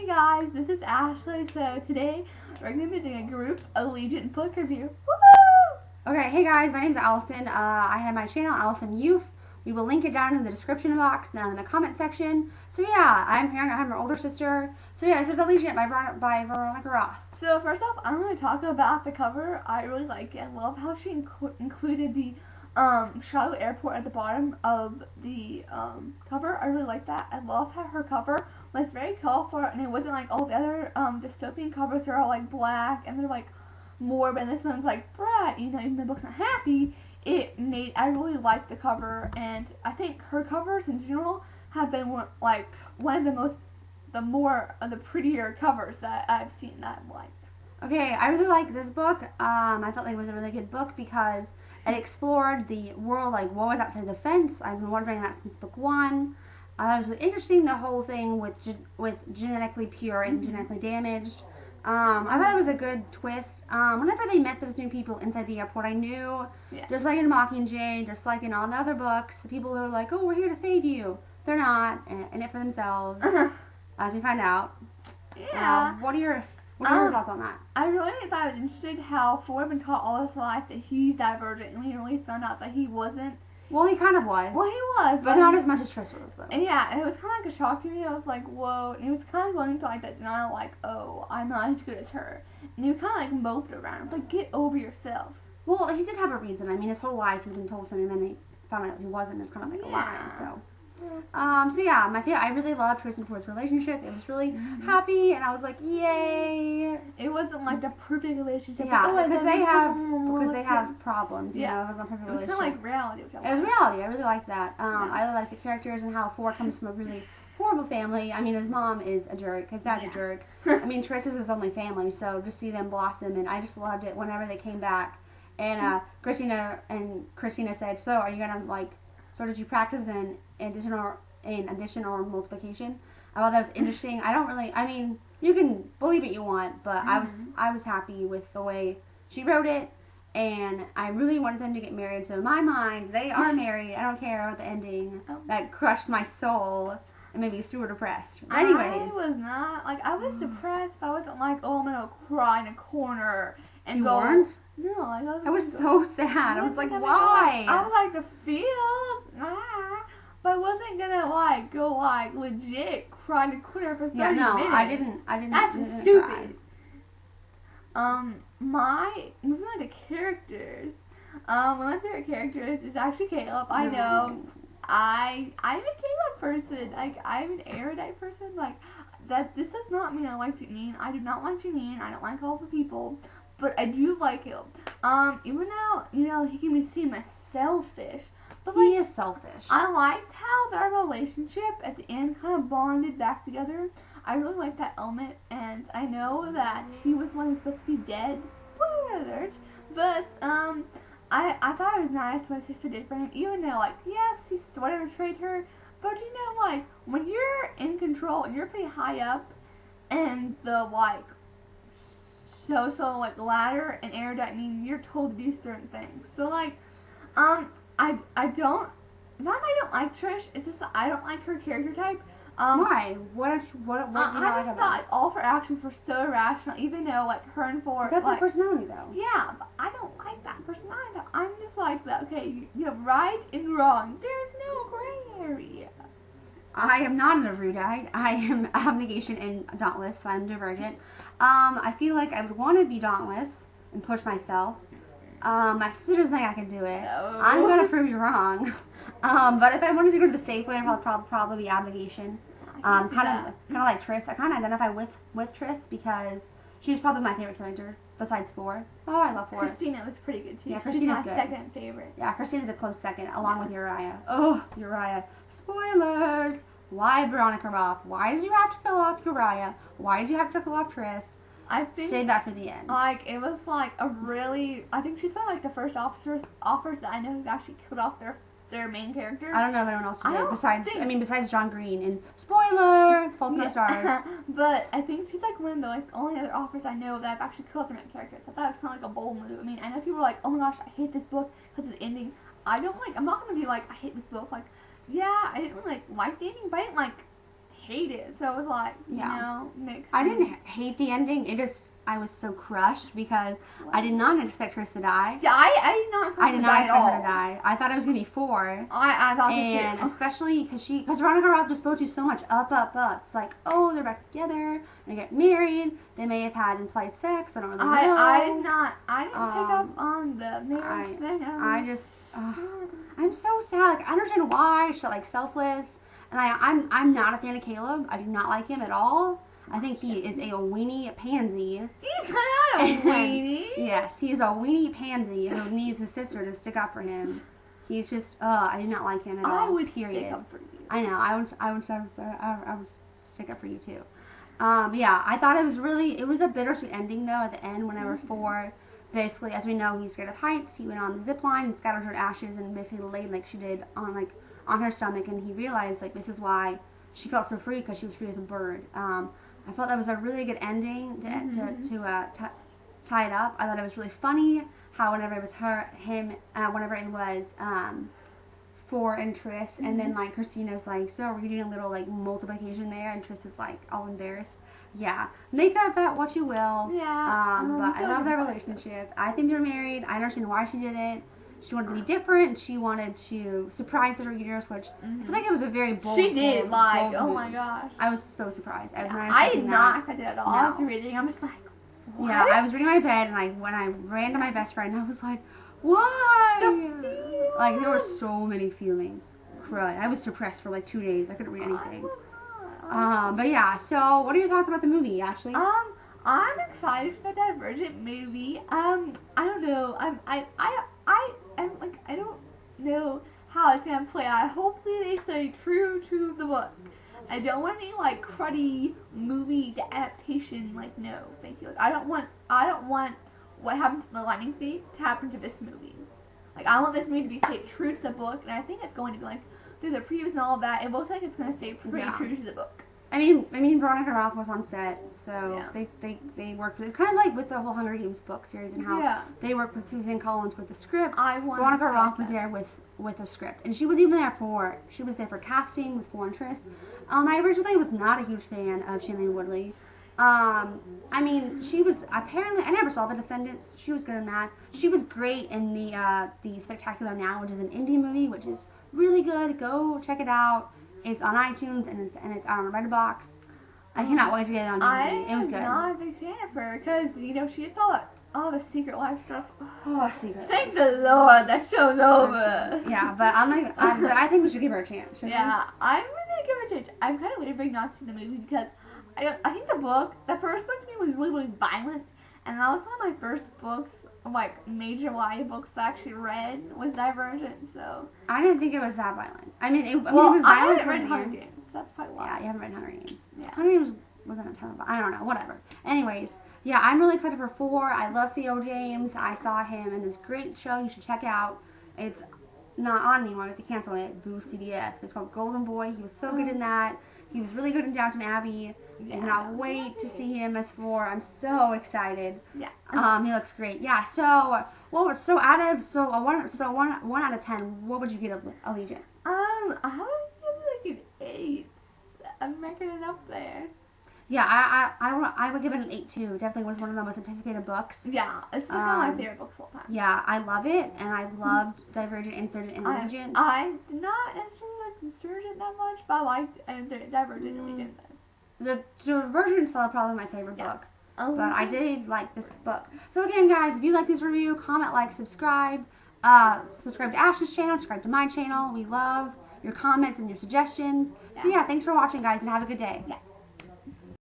Hey guys, this is Ashley. So today we're going to be doing a group Allegiant book review. Woohoo! Okay, hey guys, my name's Allison. I have my channel, Allison Youth. We will link it down in the description box, down in the comment section. So yeah, I'm here. I have my older sister. So yeah, this is Allegiant by Veronica Roth. So first off, I'm going to talk about the cover. I really like it. I love how she included the Charlotte Airport at the bottom of the cover. I really like that. I love how her cover was very colorful, and it wasn't like all the other dystopian covers are all like black and they're like morbid, and this one's like bright. You know, even though the book's not happy, I really like the cover, and I think her covers in general have been like one of the prettier covers that I've seen that I've liked. Okay, I really like this book. I felt like it was a really good book because it explored the world, like what was outside the fence. I've been wondering that since book one. I thought it was really interesting, the whole thing with genetically pure and genetically damaged. I thought it was a good twist. Whenever they met those new people inside the airport, I knew, just like in Mockingjay, just like in all the other books, the people who are like, oh, we're here to save you. They're not, in it for themselves, as we find out. Yeah. What are your thoughts on that? I really thought it was interesting how Ford been taught all his life that he's divergent, and we really found out that he wasn't. Well, he kind of was. Well, he was, but not as much as Tris was, though. Yeah, it was kind of like a shock to me. I was like, whoa. And he was kind of going into like that denial, like, oh, I'm not as good as her. And he was kind of like moped around. It's like, get over yourself. Well, he did have a reason. I mean, his whole life he's been told something, and then he found out he wasn't. It's kind of like a lie, so. So yeah, I really loved Tris and Ford's relationship. It was really happy, and I was like, yay! It wasn't like the perfect relationship. Yeah, because they have problems. You know, it wasn't a perfect relationship. It was kind of like reality. It was reality. I really liked that. I really liked the characters and how Ford comes from a really horrible family. I mean, his mom is a jerk. His dad's a jerk. I mean, Tris is his only family, so just see them blossom, and I just loved it whenever they came back. And Christina said, so are you gonna so did you practice in addition or multiplication? I thought that was interesting. I mean, you can believe what you want, but I was happy with the way she wrote it, and I really wanted them to get married. So in my mind, they are married. I don't care about the ending. That crushed my soul and made me super depressed. But anyways, I was not I was depressed. I wasn't like, oh, I'm gonna cry in a corner and you weren't? No, I was so sad. I was like, why? I was like, the field, but I wasn't gonna go legit cry in a corner for 30 minutes. I didn't. That's stupid. Moving on to characters. One of my favorite characters is actually Caleb. I know. I'm a Caleb person. I'm an erudite person. This does not mean I like Janine. I do not like Janine. I don't like all the people. But I do like him. Even though, he can seem as selfish. But he is selfish. I liked how their relationship at the end kind of bonded back together. I really liked that element, and I know that he was one who's supposed to be dead. Spoiler alert. But, I thought it was nice what his sister did for him, even though, yes, he sort of betrayed her, but when you're in control and you're pretty high up, and the, ladder and erudite mean you're told to do certain things. So, I don't like Trish. It's just that I don't like her character type. Why? What do you like about I just thought all of her actions were so irrational, even though, her and Ford... That's her personality, though. Yeah, but I don't like that personality. I'm just like that, okay, you have right and wrong. There's no gray area. I am not an erudite. I am abnegation and dauntless, so I'm divergent. I feel like I would want to be dauntless and push myself. My sister doesn't think I can do it. No. I'm going to prove you wrong. But if I wanted to go to the safe way, I'd probably be abnegation. Kind of like Tris. I kind of identify with Tris because she's probably my favorite character besides Ford. Oh, I love Ford. Christina was pretty good too. Yeah, Christina's good. Second favorite. Yeah, Christina's a close second, along with Uriah. Oh, Uriah. Spoilers. Why Veronica Roth? Why did you have to kill off Uriah? Why did you have to kill off Tris? I think save that for the end. It was a really. I think she's one of the first offers that I know who actually killed off their main character. I don't know if anyone else did besides John Green and spoiler, Fault in Our Stars. But I think she's one of the only other authors I know that I've actually killed off their main character. So I thought it was kind of a bold move. I mean, I know people are like, oh my gosh, I hate this book because of the ending. I'm not gonna be I hate this book. Yeah, I didn't really like the ending, but I didn't hate it. So it was like, you know, mixed. I didn't hate the ending. I was so crushed because I did not expect Chris to die. Yeah, I did not expect her to die. I thought it was going to be 4. I thought so too. And especially because Veronica Roth just built you so much up. It's like, oh, they're back together. They get married. They may have had implied sex. I don't really know. I didn't pick up on the marriage thing. I'm so sad. Like, I understand why. She's like selfless. And I'm not a fan of Caleb. I do not like him at all. I think he is a weenie pansy. He's not a weenie. Yes, he's a weenie pansy who needs his sister to stick up for him. He's just, I do not like him at all. I would period. stick up for you. I know. I would stick up for you too. Yeah, I thought it was a bittersweet ending though. At the end, when they were 4, basically, as we know, he's scared of heights. He went on the zip line and scattered her ashes and basically laid like she did on her stomach, and he realized like this is why she felt so free, because she was free as a bird. I thought that was a really good ending to tie it up. I thought it was really funny how whenever it was whenever it was 4 and Tris, and then like Christina's like, so are we doing a little like multiplication there, and Tris is like all embarrassed. Yeah, make that what you will. Yeah. But I love their relationship. I think they're married. I understand why she did it. She wanted to be different. She wanted to surprise the readers, which I feel like it was a very bold. She did, like, bold oh move. my gosh. I was so surprised. I did not expect it at all. No. I was reading. I'm just like, what? Yeah, I was reading my bed, and like when I ran to my best friend, I was like, why? Like there were so many feelings. Crying. I was depressed for like 2 days. I couldn't read anything. But yeah. So, what are your thoughts about the movie, Ashley? I'm excited for the Divergent movie. I don't know. I don't know how it's gonna play out. Hopefully they stay true to the book. I don't want any like cruddy movie adaptation. Like, no, thank you. I don't want what happened to the Lightning Thief to happen to this movie. Like, I want this movie to be stay true to the book, and I think it's going to be like through the previews and all that. It looks like it's gonna stay pretty true to the book. I mean, Veronica Roth was on set, so they worked with, kind of like with the whole Hunger Games book series and how they worked with Suzanne Collins with the script. Veronica Roth was there with the script, and she was even there for casting with Foreign Tris. I originally was not a huge fan of Shailene Woodley. I mean, she was apparently, I never saw The Descendants. She was good in that. She was great in the Spectacular Now, which is an indie movie, which is really good. Go check it out. It's on iTunes and it's on Redbox. I cannot wait to get it on DVD. It was good. I'm not a big fan of her because, you know, she did all the Secret Life stuff. Oh, Secret. Thank the Lord that show's over. Yeah, but I think we should give her a chance. Yeah, I'm gonna give her a chance. I'm kind of waiting for you not to see the movie because I think the first book to me was really, really violent, and that was one of my first books, like major YA books that I actually read was Divergent. So I didn't think it was that violent. I mean, it was I violent. haven't read Hunger Games. That's probably why. Yeah, you haven't read Hunger Games. Yeah. Hunger Games wasn't a ton of. I don't know. Whatever. Anyways, yeah, I'm really excited for 4. I love Theo James. I saw him in this great show. You should check out. It's not on anymore. They cancel it. Boo CBS. It's called Golden Boy. He was so good in that. He was really good in Downton Abbey. I cannot wait to see him as 4. I'm so excited. Yeah. He looks great. Yeah. So, one out of 10. What would you get Allegiant? I would give it like an 8. I'm making it up there. Yeah, I would give it an 8 too. Definitely was one of the most anticipated books. Yeah, it's one of my favorite books of all time. Yeah, I love it, and I loved Divergent, Insurgent, and Allegiant. I did not like Insurgent that much, but I liked Divergent and Allegiant. The Divergent is probably my favorite book. But I did like this book. So again, guys, if you like this review, comment, like, subscribe. Subscribe to Ash's channel, subscribe to my channel. We love your comments and your suggestions. So yeah, thanks for watching, guys, and have a good day. Yeah.